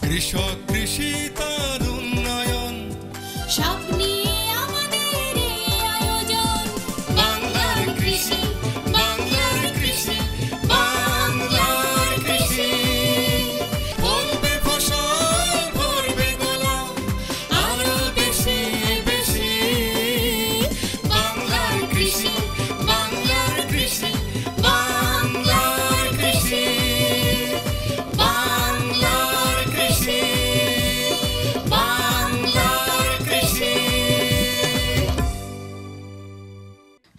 কৃষক কৃষি তার উন্নয়ন সব নিয়ে আমাদের এই আয়োজন। বাংলার কৃষি, বাংলার কৃষি, বাংলার কৃষি। ফলবে ফসল, ভরবে গোলা, আরো বেশি বেশি। বাংলার কৃষি, বাংলার কৃষি, বাংলার কৃষি, বাংলার কৃষি, বাংলার কৃষি।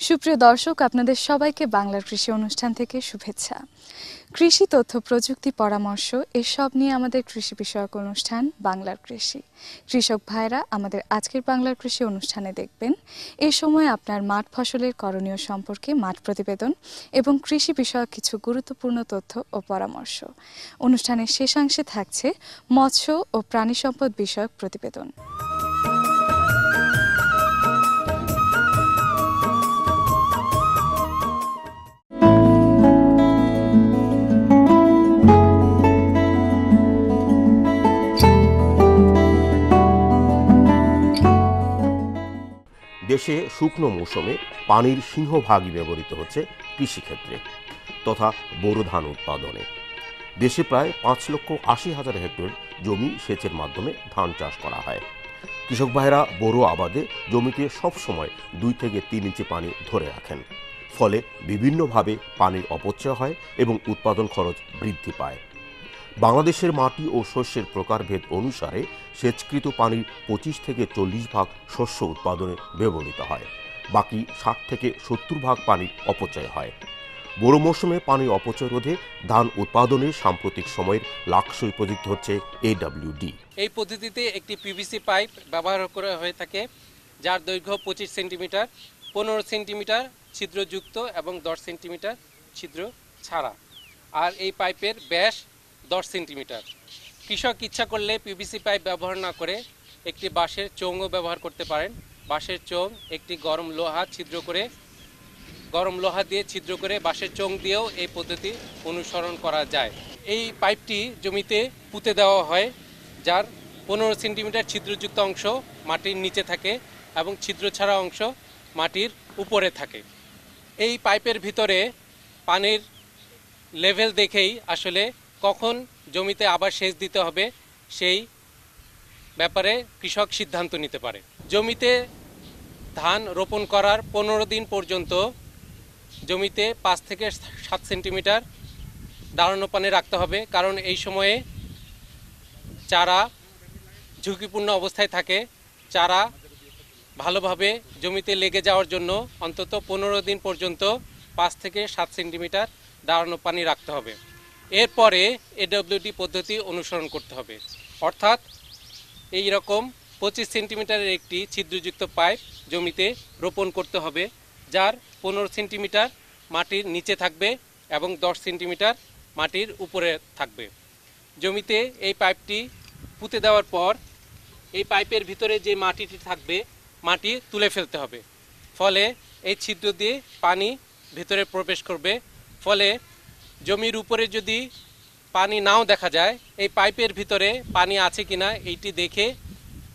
সুপ্রিয় দর্শক, আপনাদের সবাইকে বাংলার কৃষি অনুষ্ঠান থেকে শুভেচ্ছা। কৃষি তথ্য, প্রযুক্তি, পরামর্শ এসব নিয়ে আমাদের কৃষি বিষয়ক অনুষ্ঠান বাংলার কৃষি। কৃষক ভাইরা আমাদের আজকের বাংলার কৃষি অনুষ্ঠানে দেখবেন এই সময় আপনার মাঠ ফসলের করণীয় সম্পর্কে মাঠ প্রতিবেদন এবং কৃষি বিষয়ক কিছু গুরুত্বপূর্ণ তথ্য ও পরামর্শ। অনুষ্ঠানের শেষাংশে থাকছে মৎস্য ও প্রাণী সম্পদ বিষয়ক প্রতিবেদন। দেশে শুকনো মৌসুমে পানির সিংহভাগই ব্যবহৃত হচ্ছে কৃষিক্ষেত্রে তথা বোরো ধান উৎপাদনে। দেশে প্রায় 5,80,000 হেক্টর জমি সেচের মাধ্যমে ধান চাষ করা হয়। কৃষক ভাইরা বোরো আবাদে জমিতে সবসময় 2 থেকে 3 ইঞ্চি পানি ধরে রাখেন। ফলে বিভিন্নভাবে পানির অপচয় হয় এবং উৎপাদন খরচ বৃদ্ধি পায়। বাংলাদেশের মাটি ও শস্যের প্রকারভেদ অনুসারে সেচকৃত পানির 25 থেকে 40 ভাগ শস্য উৎপাদনে ব্যবহৃত হয়। বাকি 60 থেকে 70 ভাগ পানির অপচয় হয়। বোরো মৌসুমে পানির অপচয় রোধে ধান উৎপাদনের সাম্প্রতিক সময়ের লাক্সই প্রযুক্তি হচ্ছে AWD। এই পদ্ধতিতে একটি পিভিসি পাইপ ব্যবহার করা হয়ে থাকে, যার দৈর্ঘ্য 25 সেন্টিমিটার, 15 সেন্টিমিটার ছিদ্রযুক্ত এবং 10 সেন্টিমিটার ছিদ্র ছাড়া। আর এই পাইপের ব্যাস 10 সেন্টিমিটার। কৃষক ইচ্ছা করলে পিভিসি পাইপ ব্যবহার না করে একটি বাঁশের চোঙও ব্যবহার করতে পারেন। বাঁশের চোঙ একটি গরম লোহা দিয়ে ছিদ্র করে বাঁশের চোঙ দিয়েও এই পদ্ধতি অনুসরণ করা যায়। এই পাইপটি জমিতে পুঁতে দেওয়া হয়, যার 15 সেন্টিমিটার ছিদ্রযুক্ত অংশ মাটির নিচে থাকে এবং ছিদ্র ছাড়া অংশ মাটির উপরে থাকে। এই পাইপের ভিতরে পানির লেভেল দেখেই আসলে কখন জমিতে আবার সেচ দিতে হবে সেই ব্যাপারে কৃষক সিদ্ধান্ত নিতে পারে। জমিতে ধান রোপণ করার 15 দিন পর্যন্ত জমিতে 5 থেকে 7 সেন্টিমিটার দাঁড়ানো পানি রাখতে হবে, কারণ এই সময়ে চারা ঝুঁকিপূর্ণ অবস্থায় থাকে। চারা ভালোভাবে জমিতে লেগে যাওয়ার জন্য অন্তত 15 দিন পর্যন্ত 5 থেকে 7 সেন্টিমিটার দাঁড়ানো পানি রাখতে হবে। এরপরে AWD পদ্ধতি অনুসরণ করতে হবে, অর্থাৎ এই রকম 25 সেন্টিমিটারের একটি ছিদ্রযুক্ত পাইপ জমিতে রোপণ করতে হবে, যার 15 সেন্টিমিটার মাটির নিচে থাকবে এবং 10 সেন্টিমিটার মাটির উপরে থাকবে। জমিতে এই পাইপটি পুঁতে দেওয়ার পর এই পাইপের ভিতরে যে মাটিটি থাকবে মাটি তুলে ফেলতে হবে, ফলে এই ছিদ্র দিয়ে পানি ভিতরে প্রবেশ করবে। ফলে জমির উপরে যদি পানি নাও দেখা যায়, এই পাইপের ভিতরে পানি আছে কিনা এইটি দেখে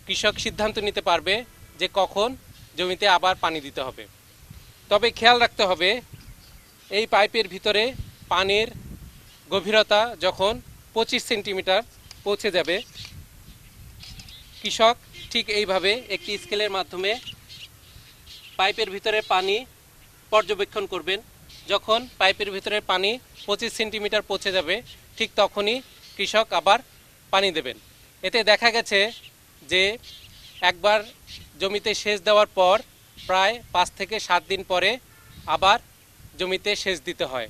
কৃষক সিদ্ধান্ত নিতে পারবে যে কখন জমিতে আবার পানি দিতে হবে। তবে খেয়াল রাখতে হবে, এই পাইপের ভিতরে পানির গভীরতা যখন 25 সেন্টিমিটার পৌঁছে যাবে, কৃষক ঠিক এইভাবে একটি স্কেলের মাধ্যমে পাইপের ভিতরে পানি পর্যবেক্ষণ করবেন। যখন পাইপের ভিতরে পানি 25 সেন্টিমিটার পৌঁছে যাবে, ঠিক তখনই কৃষক আবার পানি দেবেন। এতে দেখা গেছে যে একবার জমিতে সেচ দেওয়ার পর প্রায় 5 থেকে 7 দিন পরে আবার জমিতে সেচ দিতে হয়।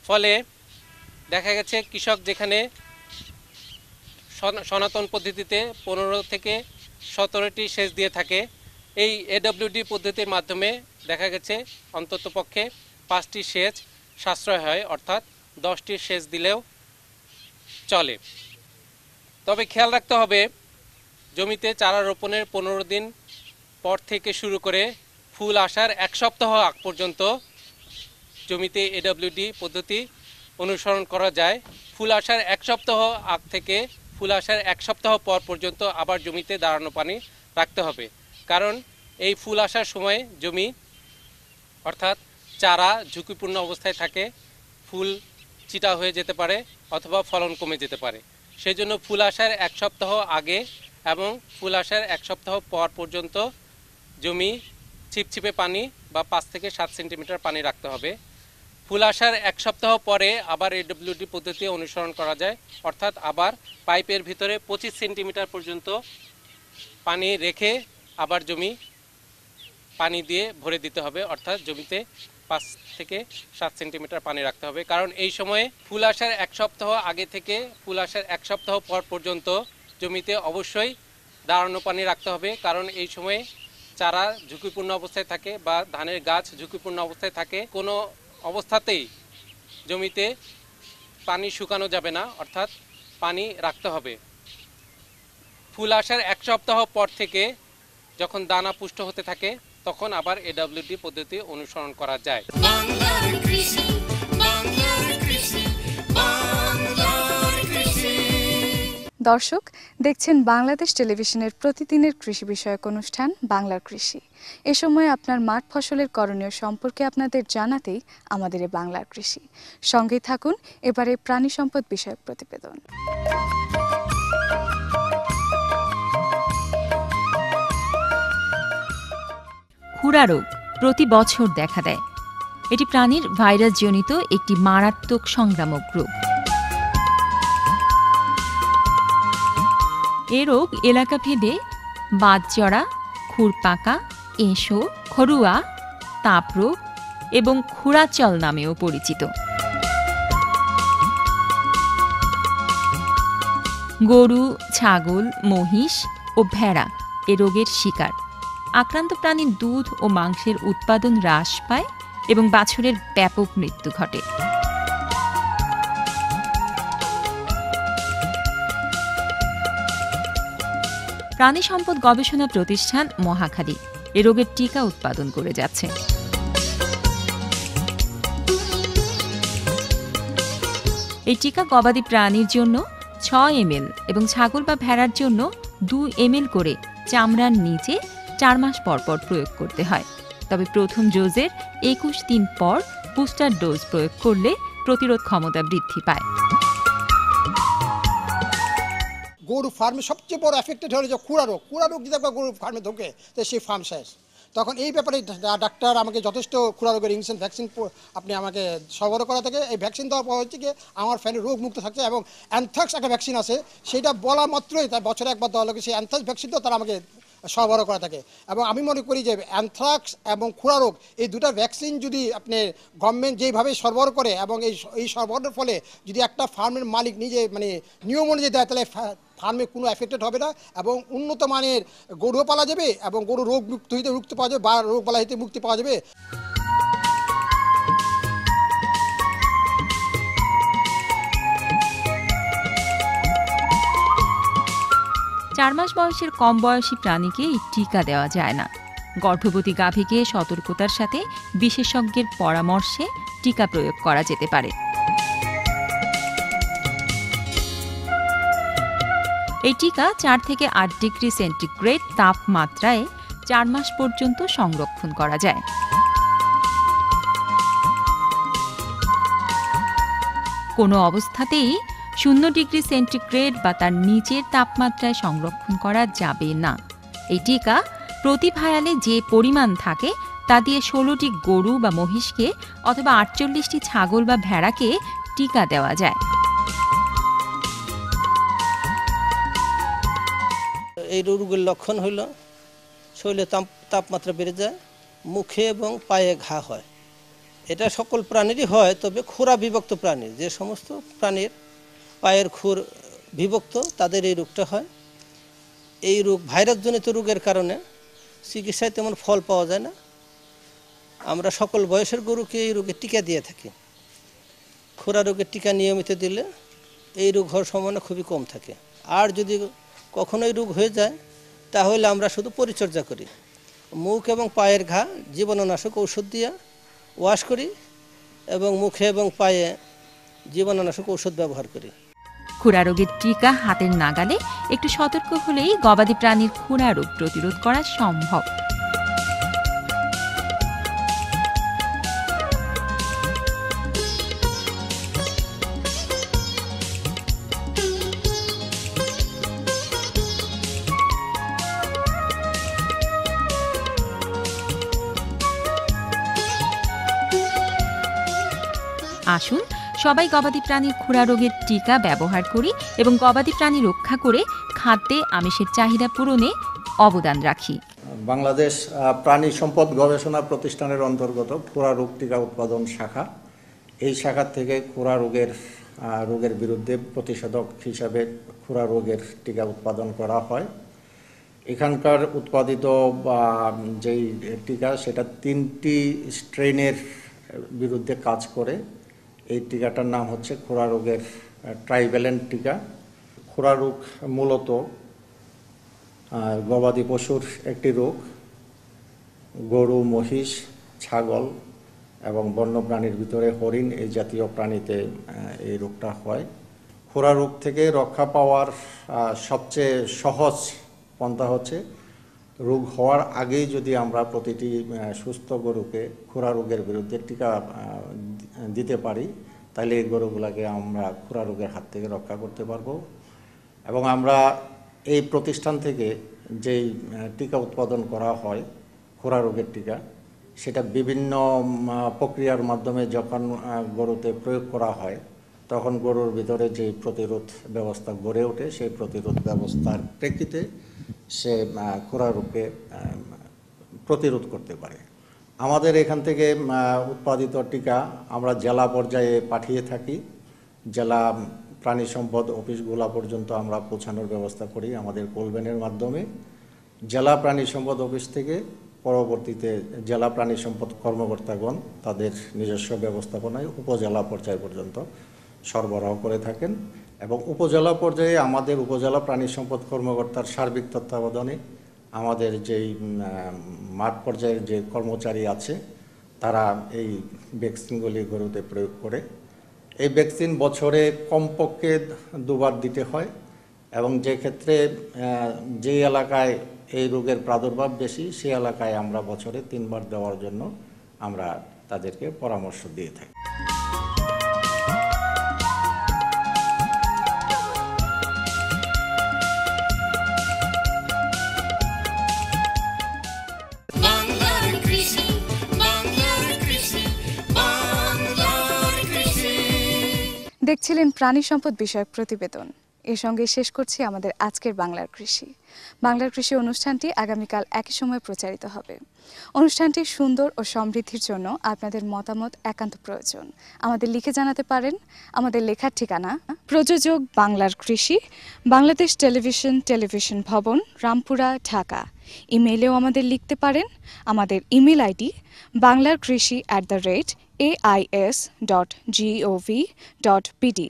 ফলে দেখা গেছে কৃষক যেখানে সনাতন পদ্ধতিতে 15 থেকে 17টি সেচ দিয়ে থাকে। এই এডব্লিউডি পদ্ধতির মাধ্যমে দেখা গেছে অন্ততপক্ষে 5টি সেচ সাশ্রয় হয়, অর্থাৎ 10টি সেচ দিলেও চলে। তবে খেয়াল রাখতে হবে, জমিতে চারা রোপণের 15 দিন পর থেকে শুরু করে ফুল আসার 1 সপ্তাহ আগ পর্যন্ত জমিতে এডব্লিউডি পদ্ধতি অনুসরণ করা যায়। ফুল আসার 1 সপ্তাহ আগ থেকে ফুল আসার 1 সপ্তাহ পর পর্যন্ত আবার জমিতে দাঁড়ানো পানি রাখতে হবে, কারণ এই ফুল আসার সময় জমি অর্থাৎ চারা ঝুঁকিপূর্ণ অবস্থায় থাকে, ফুল চিটা হয়ে যেতে পারে অথবা ফলন কমে যেতে পারে। সেজন্য ফুল আসার 1 সপ্তাহ আগে এবং ফুল আসার 1 সপ্তাহ পর পর্যন্ত জমি ছিপছিপে পানি বা 5 থেকে 7 সেন্টিমিটার পানি রাখতে হবে। ফুল আসার 1 সপ্তাহ পরে আবার এডব্লিউডি পদ্ধতি অনুসরণ করা যায়, অর্থাৎ আবার পাইপের ভিতরে 25 সেন্টিমিটার পর্যন্ত পানি রেখে আবার জমি পানি দিয়ে ভরে দিতে হবে, অর্থাৎ জমিতে 5 থেকে 7 সেন্টিমিটার পানি রাখতে হবে। কারণ এই সময়ে ফুল আসার 1 সপ্তাহ আগে থেকে ফুল আসার 1 সপ্তাহ পর পর্যন্ত জমিতে অবশ্যই দাঁড়ানো পানি রাখতে হবে, কারণ এই সময়ে চারা ঝুঁকিপূর্ণ অবস্থায় থাকে বা ধানের গাছ ঝুঁকিপূর্ণ অবস্থায় থাকে। কোনো অবস্থাতেই জমিতে পানি শুকানো যাবে না, অর্থাৎ পানি রাখতে হবে। ফুল আসার 1 সপ্তাহ পর থেকে যখন দানা পুষ্ট হতে থাকে তখন আবার এডব্লিউডি পদ্ধতি অনুসরণ করা যায়। বাংলার কৃষি, বাংলার কৃষি, বাংলার কৃষি। দর্শক দেখছেন বাংলাদেশ টেলিভিশনের প্রতিদিনের কৃষি বিষয়ক অনুষ্ঠান বাংলার কৃষি। এ সময় আপনার মাঠ ফসলের করণীয় সম্পর্কে আপনাদের জানাতেই আমাদের এই বাংলার কৃষি। সঙ্গেই থাকুন এবারে প্রাণী সম্পদ বিষয়ক প্রতিবেদন। খুরা রোগ প্রতি বছর দেখা দেয়। এটি প্রাণীর ভাইরাসজনিত একটি মারাত্মক সংক্রামক রোগ। এ রোগ এলাকা ভেদে বাতজরা, খুরপাকা, এঁশো, খরুয়া, তাপরোগ এবং খুরাচল নামেও পরিচিত। গরু, ছাগল, মহিষ ও ভেড়া এ রোগের শিকার। আক্রান্ত প্রাণীর দুধ ও মাংসের উৎপাদন হ্রাস পায় এবং বাছুরের ব্যাপক মৃত্যু ঘটে। প্রাণী সম্পদ গবেষণা প্রতিষ্ঠান মহাখালী এ রোগের টিকা উৎপাদন করে যাচ্ছে। এই টিকা গবাদি প্রাণীর জন্য 6 ml এবং ছাগল বা ভেড়ার জন্য 2 ml করে চামড়ার নিচে 4 মাস পর পর প্রয়োগ করতে হয়। তবে প্রথম ডোজের 21 দিন পর বুস্টার ডোজ প্রয়োগ করলে প্রতিরোধ ক্ষমতা বৃদ্ধি পায়। গরু ফার্মে সবচেয়ে বড় এফেক্টেড হলো যে খুরা রোগ। খুরা রোগ যদি গরু ফার্মে ঢোকে তো সেই ফার্ম শেষ। তখন এই ব্যাপারে ডাক্তার আমাকে যথেষ্ট খুরা রোগের ইনজেকশন ভ্যাকসিন আপনি আমাকে সরবরাহ করা থাকে। এই ভ্যাকসিন দেওয়ার পর হচ্ছে কি আমার ফ্যানের রোগ মুক্ত থাকছে। এবং অ্যানথ্রাক্স একটা ভ্যাকসিন আছে, সেটা বলা মাত্রই তার বছরে একবার দেওয়া লাগে, সেই অ্যানথ্রাক্স ভ্যাকসিনটাও তারা আমাকে সরবরাহ করা থাকে। এবং আমি মনে করি যে অ্যানথ্রাক্স এবং খুরা রোগ এই দুটা ভ্যাকসিন যদি আপনি গভর্নমেন্ট যেইভাবে সরবরাহ করে এবং এই সরবরাহের ফলে যদি একটা ফার্মের মালিক নিজে মানে নিয়ম অনুযায়ী দেয়, তাহলে ফার্মে কোনো এফেক্টেড হবে না এবং উন্নত মানের গরুও পালা যাবে এবং গরু রোগ মুক্ত হইতে মুক্তি পাওয়া যাবে বা রোগ বালা হইতে মুক্তি পাওয়া যাবে। 4 মাস বয়সের কম বয়সী প্রাণীকে এই টিকা দেওয়া যায় না। গর্ভবতী গাভীকে সতর্কতার সাথে বিশেষজ্ঞের পরামর্শে টিকা প্রয়োগ করা যেতে পারে। এই টিকা 4 থেকে 8 ডিগ্রি সেন্টিগ্রেড তাপমাত্রায় 4 মাস পর্যন্ত সংরক্ষণ করা যায়। কোনো অবস্থাতেই 0 ডিগ্রি সেন্টিগ্রেড বা তার নিচের তাপমাত্রায় সংরক্ষণ করা যাবে না। এই টিকা প্রতি ভায়ালে যে পরিমাণ থাকে তা দিয়ে 16টি গরু বা মহিষকে অথবা 48টি ছাগল বা ভেড়াকে টিকা দেওয়া যায়। এই রোগের লক্ষণ হইল শরীরে তাপমাত্রা বেড়ে যায়, মুখে এবং পায়ে ঘা হয়। এটা সকল প্রাণীরই হয়, তবে খুরা বিভক্ত প্রাণীর, যে সমস্ত প্রাণীর পায়ের খুর বিভক্ত তাদের এই রোগটা হয়। এই রোগ ভাইরাসজনিত রোগের কারণে চিকিৎসায় তেমন ফল পাওয়া যায় না। আমরা সকল বয়সের গরুকে এই রোগের টিকা দিয়ে থাকি। খুরা রোগের টিকা নিয়মিত দিলে এই রোগ হওয়ার সম্ভাবনা খুবই কম থাকে। আর যদি কখনোই রোগ হয়ে যায় তাহলে আমরা শুধু পরিচর্যা করি, মুখ এবং পায়ের ঘা জীবাণুনাশক ঔষধ দিয়ে ওয়াশ করি এবং মুখে এবং পায়ে জীবাণুনাশক ঔষধ ব্যবহার করি। খুরা রোগের টিকা হাতের নাগালে একটু সতর্ক হলেই গবাদি প্রাণীর খুরা রোগ প্রতিরোধ করা সম্ভব। আসুন সবাই গবাদি প্রাণীর খুরা রোগের টিকা ব্যবহার করি এবং গবাদি প্রাণী রক্ষা করে খাদ্যে আমিষের চাহিদা পূরণে অবদান রাখি। বাংলাদেশ প্রাণী সম্পদ গবেষণা প্রতিষ্ঠানের অন্তর্গত খুরা রোগ টিকা উৎপাদন শাখা। এই শাখা থেকে খুরা রোগের বিরুদ্ধে প্রতিষেধক হিসাবে খুরা রোগের টিকা উৎপাদন করা হয়। এখানকার উৎপাদিত যেই টিকা সেটা 3টি স্ট্রেনের বিরুদ্ধে কাজ করে। এই টিকাটার নাম হচ্ছে খুরা রোগের ট্রাইভ্যালেন্ট টিকা। খুরা রোগ মূলত গবাদি পশুর একটি রোগ। গরু, মহিষ, ছাগল এবং বন্যপ্রাণীর ভিতরে হরিণ এই জাতীয় প্রাণীতে এই রোগটা হয়। খুরা রোগ থেকে রক্ষা পাওয়ার সবচেয়ে সহজ পন্থা হচ্ছে রোগ হওয়ার আগেই যদি আমরা প্রতিটি সুস্থ গরুকে খুরা রোগের বিরুদ্ধে টিকা দিতে পারি তাহলে এই গরুগুলোকে আমরা খুরা রোগের হাত থেকে রক্ষা করতে পারবো। এবং আমরা এই প্রতিষ্ঠান থেকে যেই টিকা উৎপাদন করা হয় খুরা রোগের টিকা, সেটা বিভিন্ন প্রক্রিয়ার মাধ্যমে যখন গরুতে প্রয়োগ করা হয় তখন গরুর ভিতরে যে প্রতিরোধ ব্যবস্থা গড়ে ওঠে সেই প্রতিরোধ ব্যবস্থার প্রেক্ষিতে সে খুরা রোগকে প্রতিরোধ করতে পারে। আমাদের এখান থেকে উৎপাদিত টিকা আমরা জেলা পর্যায়ে পাঠিয়ে থাকি। জেলা প্রাণী সম্পদ অফিসগুলো পর্যন্ত আমরা পৌঁছানোর ব্যবস্থা করি আমাদের কোলভ্যানের মাধ্যমে। জেলা প্রাণী সম্পদ অফিস থেকে পরবর্তীতে জেলা প্রাণী সম্পদ কর্মকর্তাগণ তাদের নিজস্ব ব্যবস্থাপনায় উপজেলা পর্যায় পর্যন্ত সরবরাহ করে থাকেন। এবং উপজেলা পর্যায়ে আমাদের উপজেলা প্রাণী সম্পদ কর্মকর্তার সার্বিক তত্ত্বাবধানে আমাদের যেই মাঠ পর্যায়ের যে কর্মচারী আছে তারা এই ভ্যাকসিনগুলি গরুতে প্রয়োগ করে। এই ভ্যাকসিন বছরে কমপক্ষে 2বার দিতে হয় এবং যে ক্ষেত্রে যে এলাকায় এই রোগের প্রাদুর্ভাব বেশি সেই এলাকায় আমরা বছরে 3বার দেওয়ার জন্য আমরা তাদেরকে পরামর্শ দিয়ে থাকি। দেখছিলেন প্রাণী সম্পদ বিষয়ক প্রতিবেদন। এর সঙ্গে শেষ করছি আমাদের আজকের বাংলার কৃষি। বাংলার কৃষি অনুষ্ঠানটি আগামীকাল একই সময় প্রচারিত হবে। অনুষ্ঠানটি সুন্দর ও সমৃদ্ধির জন্য আপনাদের মতামত একান্ত প্রয়োজন। আমাদের লিখে জানাতে পারেন। আমাদের লেখার ঠিকানা প্রযোজক বাংলার কৃষি, বাংলাদেশ টেলিভিশন ভবন, রামপুরা, ঢাকা। ইমেইলেও আমাদের লিখতে পারেন। আমাদের ইমেল আইডি banglarkrishi@ais.gov.pd।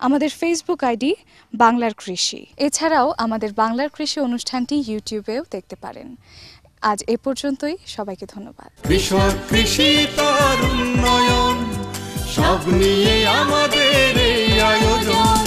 আমাদের ফেসবুক আইডি বাংলার কৃষি। এছাড়াও আমাদের বাংলার কৃষি অনুষ্ঠানটি ইউটিউবেও দেখতে পারেন। আজ এ পর্যন্তই। সবাইকে ধন্যবাদ। কৃষক, কৃষি তার উন্নয়ন, সব নিয়ে আমাদের এই আয়োজন।